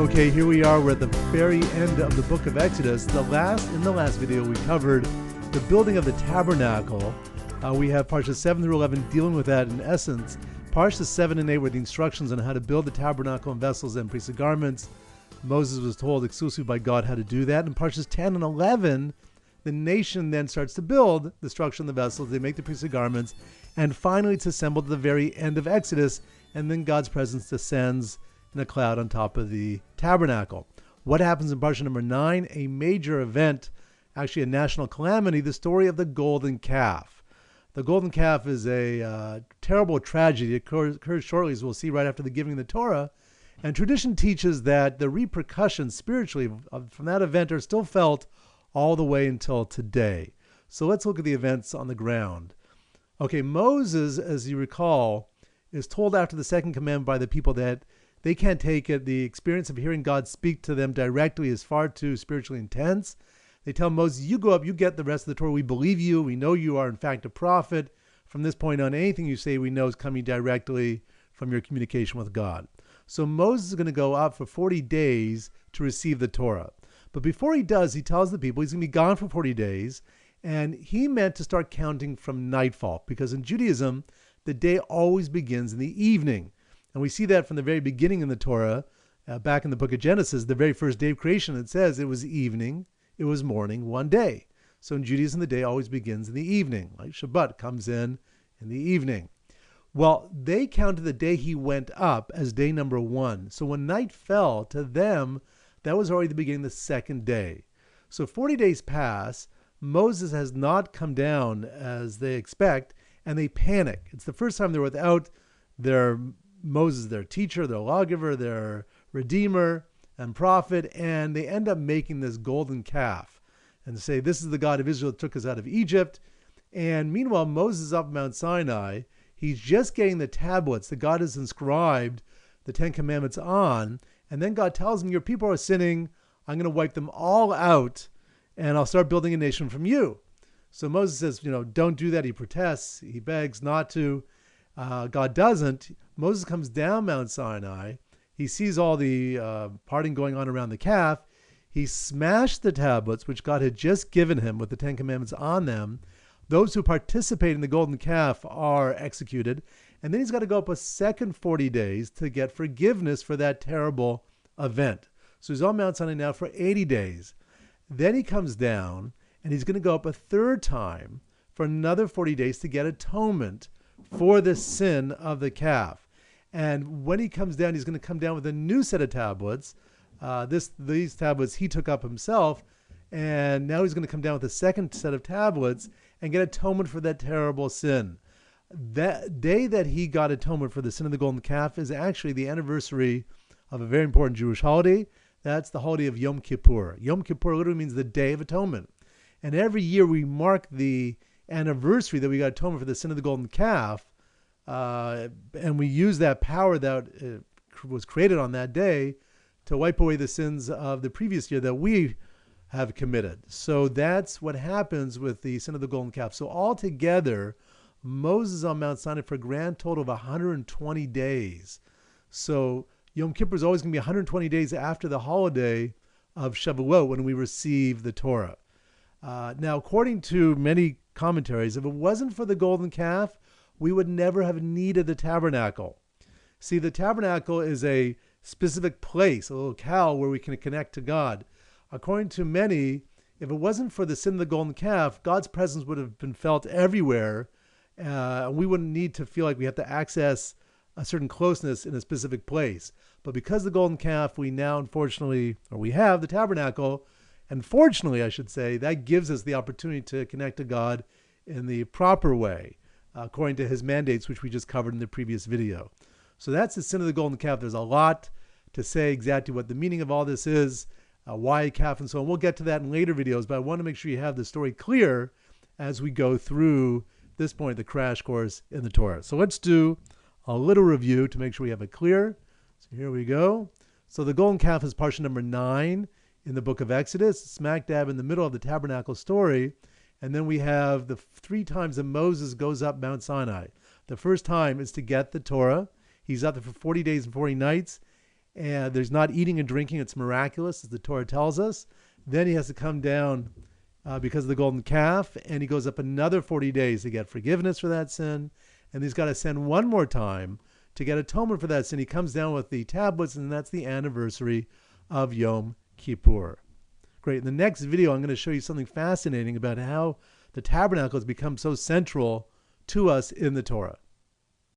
Okay, here we are. We're at the very end of the book of Exodus. In the last video, we covered the building of the tabernacle. We have Parshas 7 through 11 dealing with that in essence. Parshas 7 and 8 were the instructions on how to build the tabernacle and vessels and priestly garments. Moses was told exclusively by God how to do that. In Parshas 10 and 11, the nation then starts to build the structure and the vessels. They make the priestly garments. And finally, it's assembled at the very end of Exodus. And then God's presence descends in a cloud on top of the tabernacle. What happens in Parsha number 9? A major event, actually a national calamity, the story of the golden calf. The golden calf is a terrible tragedy. It occurs shortly, as we'll see, right after the giving of the Torah. And tradition teaches that the repercussions spiritually from that event are still felt all the way until today. So let's look at the events on the ground. Okay, Moses, as you recall, is told after the second commandment by the people that they can't take it. The experience of hearing God speak to them directly is far too spiritually intense. They tell Moses, you go up, you get the rest of the Torah. We believe you. We know you are, in fact, a prophet. From this point on, anything you say we know is coming directly from your communication with God. So Moses is going to go up for 40 days to receive the Torah. But before he does, he tells the people he's going to be gone for 40 days. And he meant to start counting from nightfall, because in Judaism, the day always begins in the evening. And we see that from the very beginning in the Torah, back in the book of Genesis, the very first day of creation, it says it was evening, it was morning, one day. So in Judaism, the day always begins in the evening, like Shabbat comes in the evening. Well, they counted the day he went up as day number 1. So when night fell, to them, that was already the beginning of the second day. So 40 days pass, Moses has not come down as they expect, and they panic. It's the first time they're without their Moses, their teacher, their lawgiver, their redeemer and prophet, and they end up making this golden calf and say, this is the God of Israel that took us out of Egypt. And meanwhile, Moses is up Mount Sinai. He's just getting the tablets that God has inscribed the Ten Commandments on. And then God tells him, your people are sinning. I'm going to wipe them all out, and I'll start building a nation from you. So Moses says, don't do that. He protests. He begs not to. God doesn't. Moses comes down Mount Sinai. He sees all the parting going on around the calf. He smashed the tablets, which God had just given him with the Ten Commandments on them. Those who participate in the golden calf are executed. And then he's got to go up a second 40 days to get forgiveness for that terrible event. So he's on Mount Sinai now for 80 days. Then he comes down, and he's going to go up a third time for another 40 days to get atonement for the sin of the calf. And when he comes down, he's going to come down with a new set of tablets. These tablets he took up himself, and now he's going to come down with a second set of tablets and get atonement for that terrible sin. That day that he got atonement for the sin of the golden calf is actually the anniversary of a very important Jewish holiday. That's the holiday of Yom Kippur. Yom Kippur literally means the Day of Atonement. And every year we mark the anniversary that we got atonement for the sin of the golden calf, and we use that power that was created on that day to wipe away the sins of the previous year that we have committed. So that's what happens with the sin of the golden calf. So altogether, Moses on Mount Sinai for a grand total of 120 days. So Yom Kippur is always going to be 120 days after the holiday of Shavuot when we receive the Torah. Now, according to many commentaries, if it wasn't for the golden calf, we would never have needed the tabernacle. See, the tabernacle is a specific place, a locale where we can connect to God. According to many, if it wasn't for the sin of the golden calf, God's presence would have been felt everywhere. We wouldn't need to feel like we have to access a certain closeness in a specific place. But because of the golden calf, we now, unfortunately, or we have the tabernacle, and fortunately, I should say, that gives us the opportunity to connect to God in the proper way, according to his mandates, which we just covered in the previous video. So that's the sin of the golden calf. There's a lot to say exactly what the meaning of all this is, why a calf and so on. We'll get to that in later videos, but I want to make sure you have the story clear as we go through this point, the crash course in the Torah. So let's do a little review to make sure we have it clear. So here we go. So the golden calf is Parsha number 9 in the book of Exodus, smack dab in the middle of the tabernacle story. And then we have the 3 times that Moses goes up Mount Sinai. The first time is to get the Torah. He's up there for 40 days and 40 nights. and there's not eating and drinking. It's miraculous, as the Torah tells us. Then he has to come down because of the golden calf, and he goes up another 40 days to get forgiveness for that sin, and he's got to send one more time to get atonement for that sin. He comes down with the tablets, and that's the anniversary of Yom Kippur. Great. In the next video, I'm going to show you something fascinating about how the tabernacle has become so central to us in the Torah.